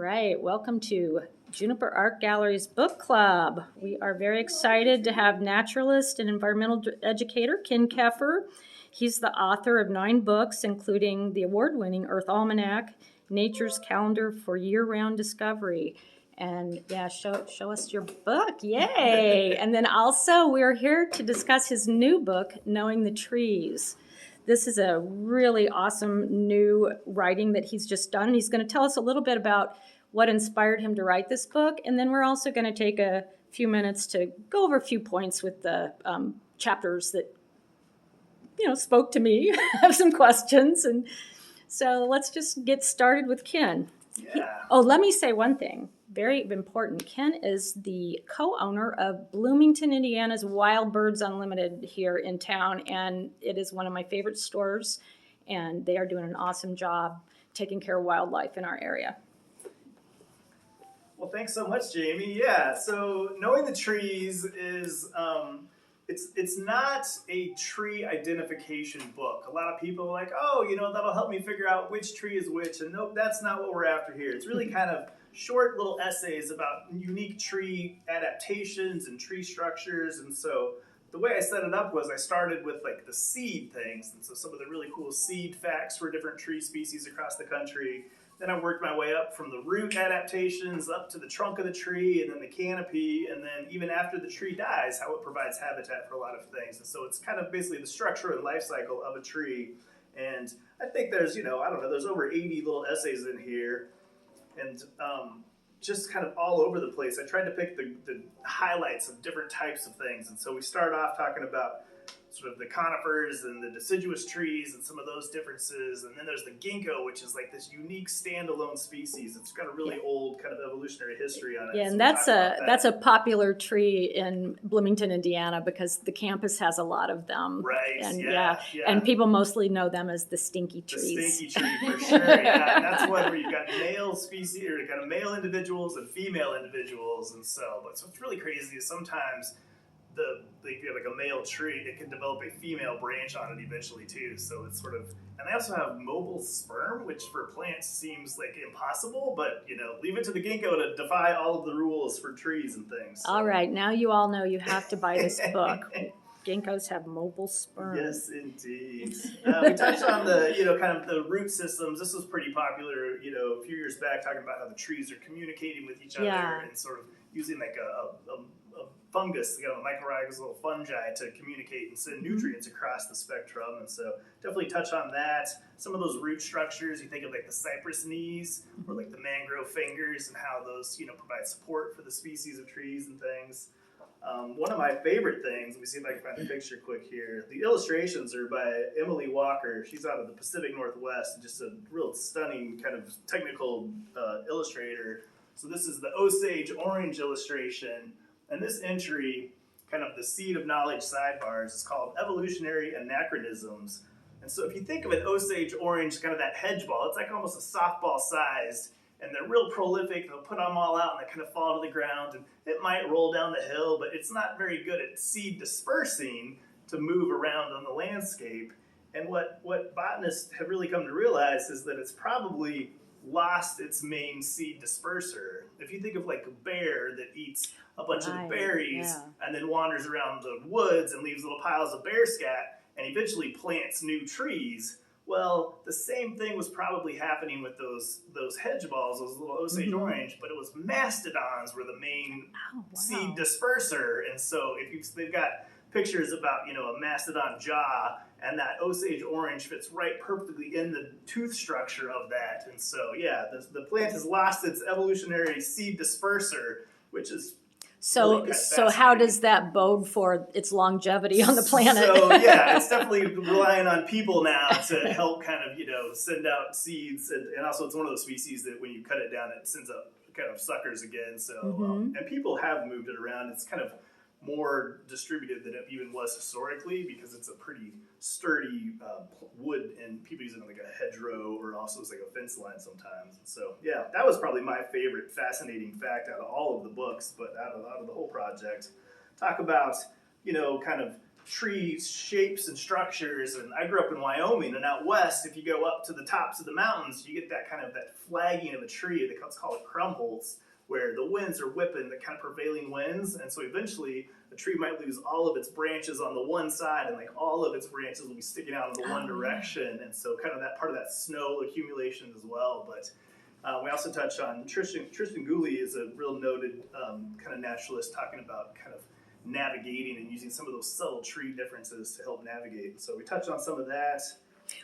right, welcome to Juniper Art Gallery's book club. We are very excited to have naturalist and environmental educator Ken Keffer. He's the author of 9 books, including the award-winning Earth Almanac, Nature's Calendar for Year-Round Discovery. And yeah, show us your book, yay! And then also we're here to discuss his new book, Knowingg the Trees. This is a really awesome new writing that he's just done. He's going to tell us a little bit about what inspired him to write this book, and then we're also going to take a few minutes to go over a few points with the chapters that spoke to me. I have some questions, and so let's just get started with Ken. Yeah. Let me say one thing. Very important. Ken is the co-owner of Bloomington, Indiana's Wild Birds Unlimited here in town, and it is one of my favorite stores, and they are doing an awesome job taking care of wildlife in our area. Well, thanks so much, Jamie. Yeah, so Knowingg the Trees is, it's not a tree identification book. A lot of people are like, that'll help me figure out which tree is which, and nope, that's not what we're after here. It's really kind of short little essays about unique tree adaptations and tree structures. And so the way I set it up was I started with like the seed things, and so some of the really cool seed facts for different tree species across the country. Then I worked my way up from the root adaptations up to the trunk of the tree, and then the canopy, and then even after the tree dies, how it provides habitat for a lot of things. And so it's kind of basically the structure and life cycle of a tree. And I think there's, there's over 80 little essays in here. And just kind of all over the place. I tried to pick the highlights of different types of things. And so we start off talking about sort of the conifers and the deciduous trees and some of those differences. And then there's the ginkgo, which is like this unique standalone species. It's got a really old kind of evolutionary history on it. Yeah, and that's a popular tree in Bloomington, Indiana, because the campus has a lot of them. Right. And yeah. and people mostly know them as the stinky trees. The stinky tree, for sure. Yeah, and that's one where you've got male species, or you've got male individuals and female individuals, and so. But what's really crazy is sometimes if you have like a male tree, it can develop a female branch on it eventually too. So it's sort of, and they also have mobile sperm, which for plants seems like impossible, but leave it to the ginkgo to defy all of the rules for trees and things. So. All right, now you all know you have to buy this book. Ginkgos have mobile sperm. Yes, indeed. We touched on the, kind of the root systems. This was pretty popular, a few years back, talking about how the trees are communicating with each other and sort of using like a fungus, a mycorrhizal fungi to communicate and send nutrients across the spectrum. And so definitely touch on that. Some of those root structures, you think of like the cypress knees or like the mangrove fingers and how those, provide support for the species of trees and things. One of my favorite things, let me see if I can find the picture quick here. The illustrations are by Emily Walker. She's out of the Pacific Northwest, just a real stunning kind of technical illustrator. So this is the Osage orange illustration. And this entry, kind of the seed of knowledge sidebars, is called Evolutionary Anachronisms. And so if you think of an Osage orange, kind of that hedge ball, it's like almost a softball sized, and they're real prolific. They'll put them all out and they kind of fall to the ground, and it might roll down the hill, but it's not very good at seed dispersing to move around on the landscape. And what botanists have really come to realize is that it's probably lost its main seed disperser. If you think of like a bear that eats a bunch of berries and then wanders around the woods and leaves little piles of bear scat and eventually plants new trees, well, the same thing was probably happening with those hedge balls, those little Osage orange, but it was mastodons were the main seed disperser. And so they've got pictures about, a mastodon jaw, and that Osage orange fits right perfectly in the tooth structure of that. And so, the plant has lost its evolutionary seed disperser, which is So how does that bode for its longevity on the planet? So it's definitely relying on people now to help kind of, send out seeds. And also it's one of those species that when you cut it down, it sends out kind of suckers again. So, and people have moved it around. It's kind of more distributed than it even was historically because it's a pretty sturdy wood, and people use it in like a hedgerow or also as like a fence line sometimes. And so that was probably my favorite fascinating fact out of all of the books, but out of the whole project. Talk about kind of tree shapes and structures. And I grew up in Wyoming, and out west, if you go up to the tops of the mountains, you get that kind of that flagging of a tree. Let's call it crumbles, where the winds are whipping, the kind of prevailing winds. And so eventually a tree might lose all of its branches on the one side, and like all of its branches will be sticking out in the one direction. And so kind of that part of that snow accumulation as well. But we also touch on Tristan Gooley is a real noted kind of naturalist, talking about kind of navigating and using some of those subtle tree differences to help navigate. So we touched on some of that.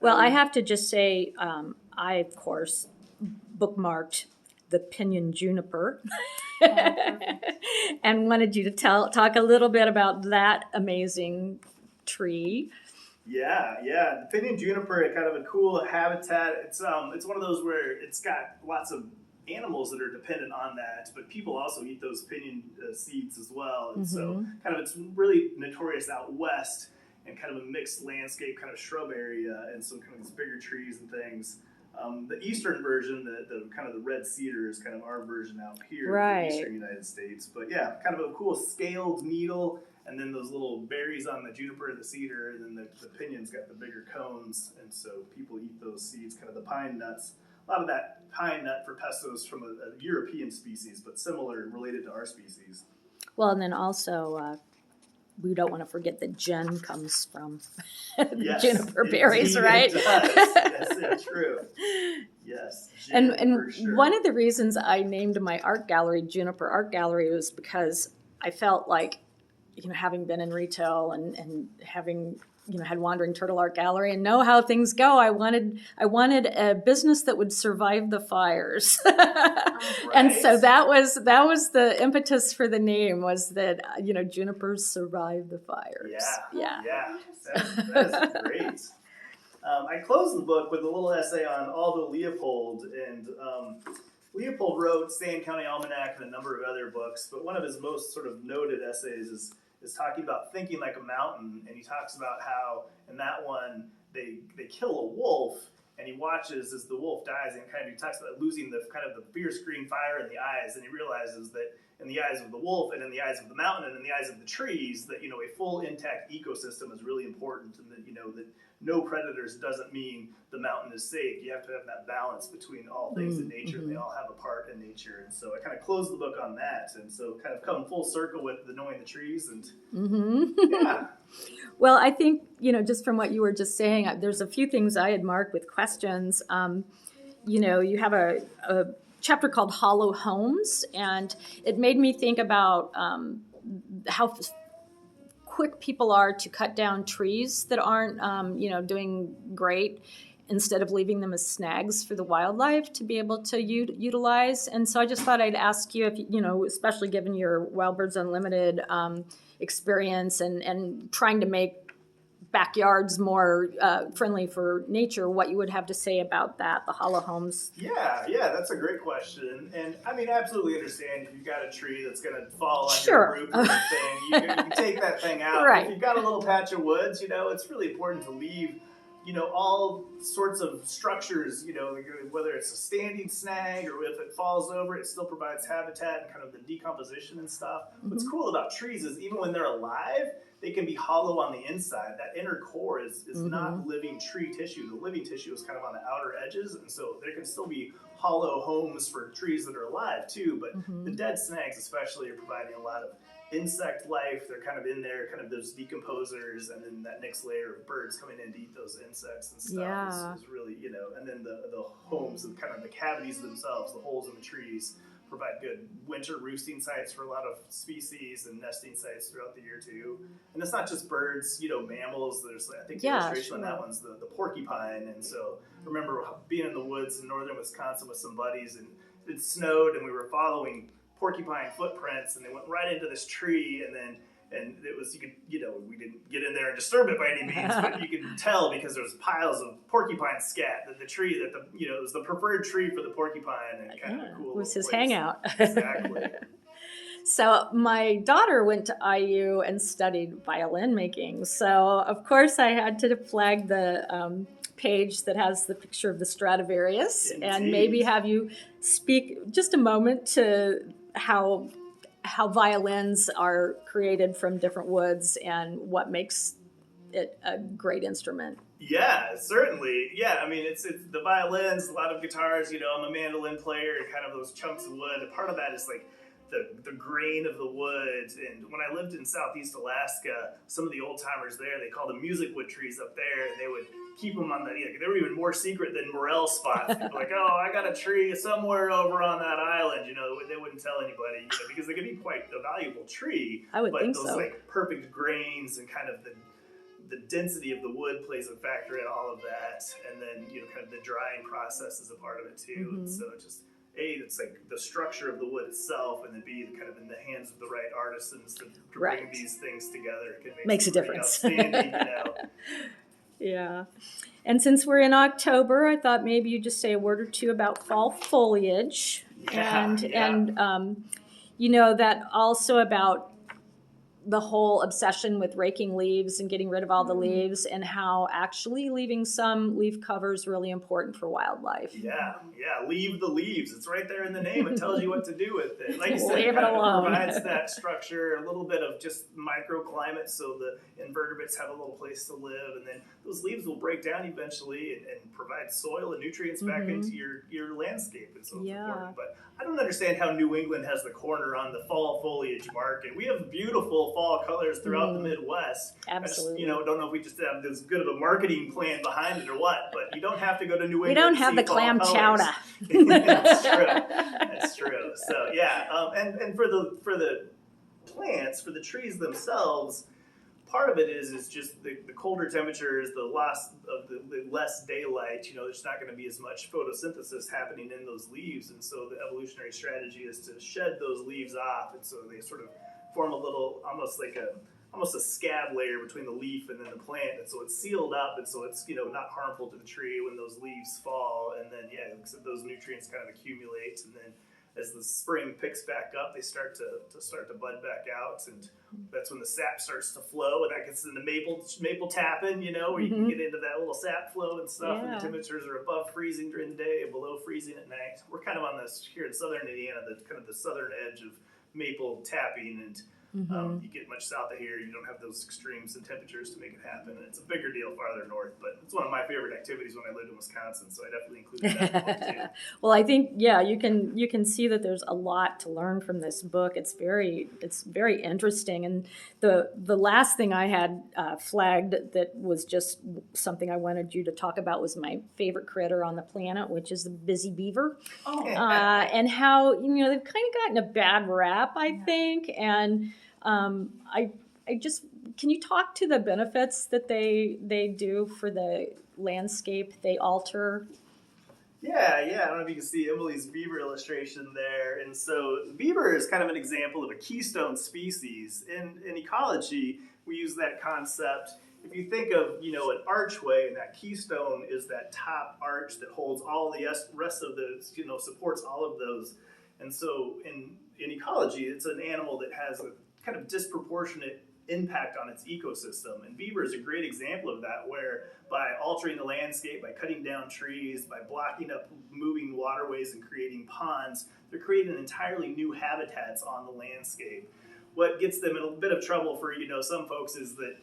Well, I have to just say, I, of course, bookmarked the pinyon juniper and wanted you to talk a little bit about that amazing tree. Yeah. The pinyon juniper, kind of a cool habitat. It's one of those where it's got lots of animals that are dependent on that, but people also eat those pinyon seeds as well. And so kind of it's really notorious out west, and kind of a mixed landscape, kind of shrub area, and some kind of these bigger trees and things. The eastern version, the kind of the red cedar, is kind of our version out here in the eastern United States. But yeah, kind of a cool scaled needle, and then those little berries on the juniper and the cedar, and then the pinion's got the bigger cones, and so people eat those seeds, kind of the pine nuts. A lot of that pine nut for pestos from a European species, but similar, related to our species. Well, and then also, we don't want to forget that Jen comes from juniper berries, right? It does. Yes, true. Yes. And sure. One of the reasons I named my art gallery Juniper Art Gallery was because I felt like, having been in retail and having had Wandering Turtle Art Gallery and know how things go, I wanted a business that would survive the fires. Right. And so that was the impetus for the name, was that junipers survive the fires. Yeah. That is great. I closed the book with a little essay on Aldo Leopold, and Leopold wrote Sand County Almanac and a number of other books, but one of his most sort of noted essays is talking about thinking like a mountain, and he talks about how in that one they kill a wolf, and he watches as the wolf dies, and he talks about losing the kind of the fierce green fire in the eyes, and he realizes that in the eyes of the wolf and in the eyes of the mountain and in the eyes of the trees, that a full intact ecosystem is really important, and that that no predators doesn't mean the mountain is safe. You have to have that balance between all things in nature, and they all have a part in nature. And so I kind of closed the book on that, and so kind of come full circle with the Knowingg the Trees, and yeah. Well, I think just from what you were just saying, there's a few things I had marked with questions. You have a chapter called Hollow Homes, and it made me think about how quick people are to cut down trees that aren't, doing great, instead of leaving them as snags for the wildlife to be able to utilize. And so I just thought I'd ask you if, especially given your Wild Birds Unlimited experience and trying to make backyards more friendly for nature, what you would have to say about that, the hollow homes. Yeah, that's a great question. And I mean, absolutely understand if you've got a tree that's going to fall on your roof or something, you can take that thing out. Right. If you've got a little patch of woods, it's really important to leave, all sorts of structures, whether it's a standing snag or if it falls over, it still provides habitat and kind of the decomposition and stuff. What's cool about trees is even when they're alive, they can be hollow on the inside. That inner core is not living tree tissue. The living tissue is kind of on the outer edges, and so there can still be hollow homes for trees that are alive too, but the dead snags especially are providing a lot of insect life. They're kind of in there, kind of those decomposers, and then that next layer of birds coming in to eat those insects and stuff is really, and then the homes and kind of the cavities themselves, the holes in the trees, provide good winter roosting sites for a lot of species and nesting sites throughout the year too. And it's not just birds, mammals. There's, I think the illustration on that one's the porcupine. And so I remember being in the woods in northern Wisconsin with some buddies, and it snowed, and we were following porcupine footprints, and they went right into this tree, and it was, we didn't get in there and disturb it by any means, but you could tell because there was piles of porcupine scat that the tree it was the preferred tree for the porcupine, and kind of a cool. It was his place. hangout. Exactly. So my daughter went to IU and studied violin making. So of course I had to flag the page that has the picture of the Stradivarius. Indeed. And maybe have you speak just a moment to how how violins are created from different woods and what makes it a great instrument. Yeah, certainly. Yeah, I mean, it's the violins, a lot of guitars. I'm a mandolin player, and kind of those chunks of wood. And part of that is like the grain of the wood. And when I lived in Southeast Alaska, some of the old timers there, they called them music wood trees up there, and they would keep them on they were even more secret than morel spots. People like, oh, I got a tree somewhere over on that island. They wouldn't tell anybody, because they could be quite a valuable tree. I would think those so. like perfect grains and kind of the density of the wood plays a factor in all of that, and then kind of the drying process is a part of it too. Mm-hmm. And so just it's like the structure of the wood itself, and then B, kind of in the hands of the right artisans to bring these things together. It makes a difference. Outstanding, Yeah. And since we're in October, I thought maybe you'd just say a word or two about fall foliage, and that also about the whole obsession with raking leaves and getting rid of all the leaves, and how actually leaving some leaf cover is really important for wildlife. Yeah, leave the leaves. It's right there in the name. It tells you what to do with it. Like you said, Leave it alone. Provides that structure, a little bit of just microclimate, so the invertebrates have a little place to live, and then those leaves will break down eventually and provide soil and nutrients back into your landscape. And so it's important. But I don't understand how New England has the corner on the fall foliage market. We have beautiful fall colors throughout the Midwest. Absolutely. I don't know if we just have this good of a marketing plan behind it or what, but you don't have to go to New England. We don't have the clam chowder. That's true. So and for the plants, for the trees themselves, part of it is just the colder temperatures, the loss of the less daylight. There's not going to be as much photosynthesis happening in those leaves, and so the evolutionary strategy is to shed those leaves off, and so they sort of form a little, almost a scab layer between the leaf and then the plant, and so it's sealed up, and so it's not harmful to the tree when those leaves fall, and then those nutrients kind of accumulate, and then as the spring picks back up, they start to bud back out, and that's when the sap starts to flow, and that gets into maple tapping, where you can get into that little sap flow and stuff. And the temperatures are above freezing during the day and below freezing at night. We're kind of on this here in southern Indiana, the southern edge of maple tapping, and you get much south of here, you don't have those extremes in temperatures to make it happen. And it's a bigger deal farther north, but it's one of my favorite activities when I lived in Wisconsin, so I definitely included that in the book too. Well, I think you can see that there's a lot to learn from this book. It's very interesting, and the last thing I had flagged that was just something I wanted you to talk about was my favorite critter on the planet, which is the busy beaver. And how they've kind of gotten a bad rap, I think, and I just, can you talk to the benefits that they do for the landscape they alter? Yeah, I don't know if you can see Emily's beaver illustration there. And so the beaver is kind of an example of a keystone species. In ecology, we use that concept. If you think of, an archway, and that keystone is that top arch that holds all the rest of those, supports all of those. And so in ecology, it's an animal that has a kind of disproportionate impact on its ecosystem. And beaver is a great example of that, where by altering the landscape, by cutting down trees, by blocking up moving waterways and creating ponds, they're creating entirely new habitats on the landscape. What gets them in a bit of trouble for, some folks is that,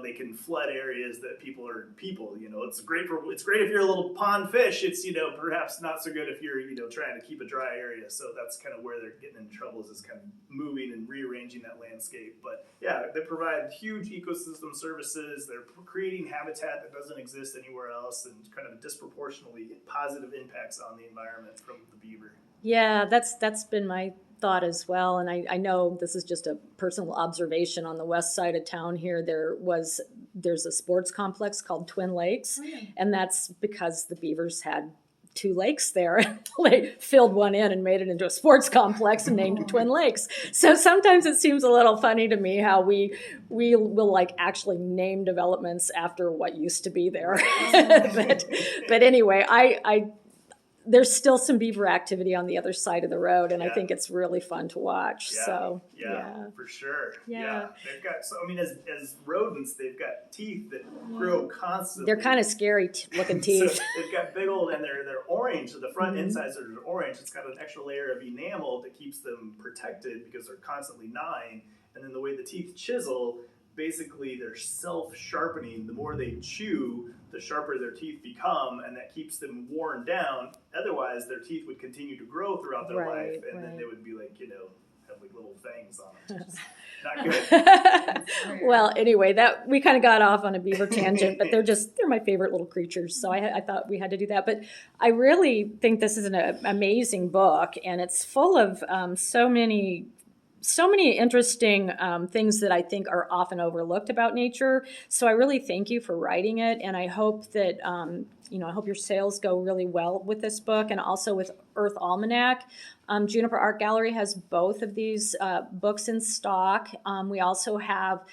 they can flood areas that people. It's great if you're a little pond fish. It's, perhaps not so good if you're, trying to keep a dry area. So that's kind of where they're getting in trouble, is kind of moving and rearranging that landscape. But they provide huge ecosystem services. They're creating habitat that doesn't exist anywhere else, and kind of disproportionately positive impacts on the environment from the beaver. Yeah, that's been my thought as well, and I know this is just a personal observation. On the west side of town here, there's a sports complex called Twin Lakes, and that's because the beavers had 2 lakes there. They filled one in and made it into a sports complex and named it Twin Lakes. So sometimes it seems a little funny to me how we will actually name developments after what used to be there. but anyway, there's still some beaver activity on the other side of the road, and I Yeah. think it's really fun to watch. Yeah, So for sure. Yeah. They've got, so I mean, as rodents, they've got teeth that grow constantly. They're kind of scary looking teeth. So they've got big old, and they're orange. So the front insides are orange. It's got an extra layer of enamel that keeps them protected because they're constantly gnawing. And then the way the teeth chisel, basically they're self-sharpening. The more they chew, the sharper their teeth become, and that keeps them worn down. Otherwise, their teeth would continue to grow throughout their life, and then they would be like, have like little fangs on them. Just not good. Well, anyway, that we kind of got off on a beaver tangent, but they're my favorite little creatures. So I thought we had to do that. But I really think this is an amazing book, and it's full of so many interesting things that I think are often overlooked about nature. So I really thank you for writing it, and I hope that I hope your sales go really well with this book, and also with Earth Almanac. Juniper Art Gallery has both of these books in stock. We also have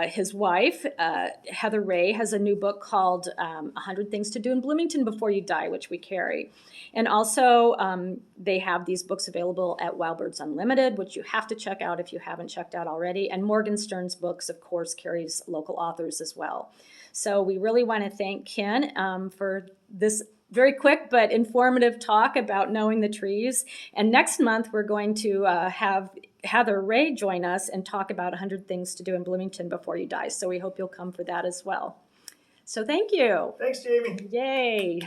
his wife, Heather Ray, has a new book called 100 Things to Do in Bloomington Before You Die, which we carry. And also, they have these books available at Wild Birds Unlimited, which you have to check out if you haven't checked out already. And Morganstern's books, of course, carries local authors as well. So we really want to thank Ken for this very quick but informative talk about Knowing the Trees. And next month, we're going to have Heather Ray join us and talk about 100 Things to Do in Bloomington Before You Die. So we hope you'll come for that as well. So thank you. Thanks, Jamie. Yay.